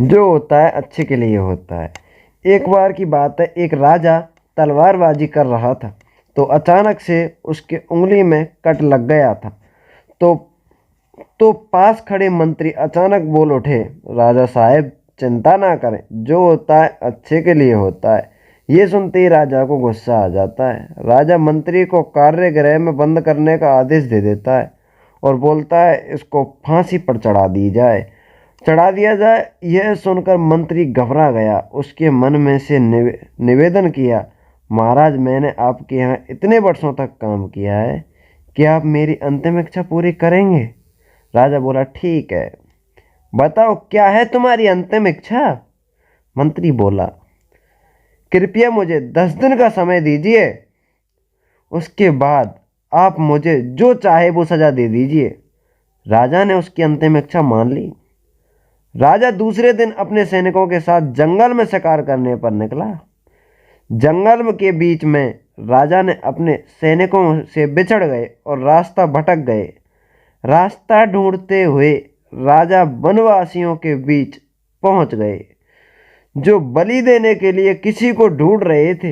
जो होता है अच्छे के लिए होता है। एक बार की बात है, एक राजा तलवारबाजी कर रहा था तो अचानक से उसके उंगली में कट लग गया था। तो पास खड़े मंत्री अचानक बोल उठे, राजा साहब चिंता ना करें, जो होता है अच्छे के लिए होता है। ये सुनते ही राजा को गुस्सा आ जाता है। राजा मंत्री को कारागृह में बंद करने का आदेश दे देता है और बोलता है इसको फांसी पर चढ़ा दिया जाए। यह सुनकर मंत्री घबरा गया। उसके मन में से निवेदन किया, महाराज मैंने आपके यहाँ इतने वर्षों तक काम किया है, क्या आप मेरी अंतिम इच्छा पूरी करेंगे? राजा बोला, ठीक है, बताओ क्या है तुम्हारी अंतिम इच्छा? मंत्री बोला, कृपया मुझे 10 दिन का समय दीजिए, उसके बाद आप मुझे जो चाहे वो सजा दे दीजिए। राजा ने उसकी अंतिम इच्छा मान ली। राजा दूसरे दिन अपने सैनिकों के साथ जंगल में शिकार करने पर निकला। जंगल के बीच में राजा ने अपने सैनिकों से बिछड़ गए और रास्ता भटक गए। रास्ता ढूंढते हुए राजा वनवासियों के बीच पहुंच गए, जो बलि देने के लिए किसी को ढूंढ रहे थे।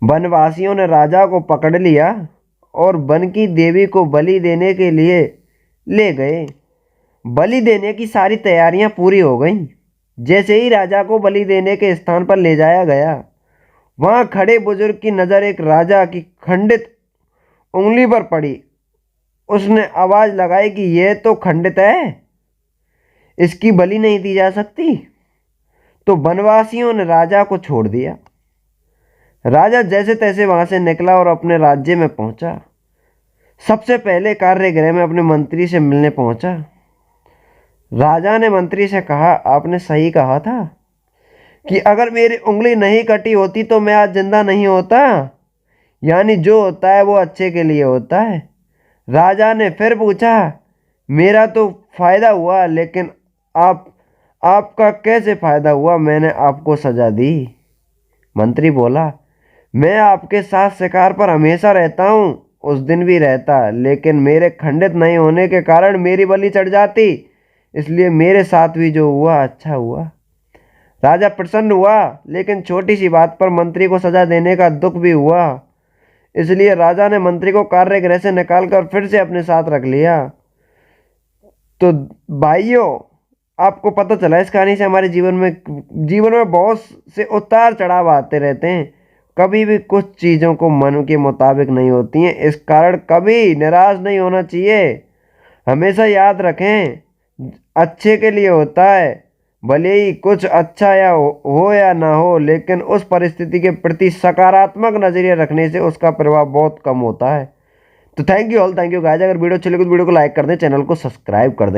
वनवासियों ने राजा को पकड़ लिया और वन की देवी को बलि देने के लिए ले गए। बलि देने की सारी तैयारियां पूरी हो गईं। जैसे ही राजा को बलि देने के स्थान पर ले जाया गया, वहां खड़े बुजुर्ग की नज़र एक राजा की खंडित उंगली पर पड़ी। उसने आवाज लगाई कि यह तो खंडित है, इसकी बलि नहीं दी जा सकती। तो वनवासियों ने राजा को छोड़ दिया। राजा जैसे तैसे वहां से निकला और अपने राज्य में पहुंचा। सबसे पहले कारागृह में अपने मंत्री से मिलने पहुंचा। राजा ने मंत्री से कहा, आपने सही कहा था कि अगर मेरी उंगली नहीं कटी होती तो मैं आज जिंदा नहीं होता। यानी जो होता है वो अच्छे के लिए होता है। राजा ने फिर पूछा, मेरा तो फायदा हुआ, लेकिन आपका कैसे फायदा हुआ? मैंने आपको सजा दी। मंत्री बोला, मैं आपके साथ शिकार पर हमेशा रहता हूँ, उस दिन भी रहता, लेकिन मेरे खंडित नहीं होने के कारण मेरी बलि चढ़ जाती, इसलिए मेरे साथ भी जो हुआ अच्छा हुआ। राजा प्रसन्न हुआ, लेकिन छोटी सी बात पर मंत्री को सजा देने का दुख भी हुआ। इसलिए राजा ने मंत्री को कारागृह से निकालकर फिर से अपने साथ रख लिया। तो भाइयों, आपको पता चला इस कहानी से हमारे जीवन में बहुत से उतार चढ़ाव आते रहते हैं। कभी भी कुछ चीज़ों को मन के मुताबिक नहीं होती हैं। इस कारण कभी निराश नहीं होना चाहिए। हमेशा याद रखें, अच्छे के लिए होता है। भले ही कुछ अच्छा हो या ना हो, लेकिन उस परिस्थिति के प्रति सकारात्मक नजरिया रखने से उसका प्रभाव बहुत कम होता है। तो थैंक यू गाइस। अगर वीडियो अच्छी लगी तो वीडियो को लाइक कर दें, चैनल को सब्सक्राइब कर दें।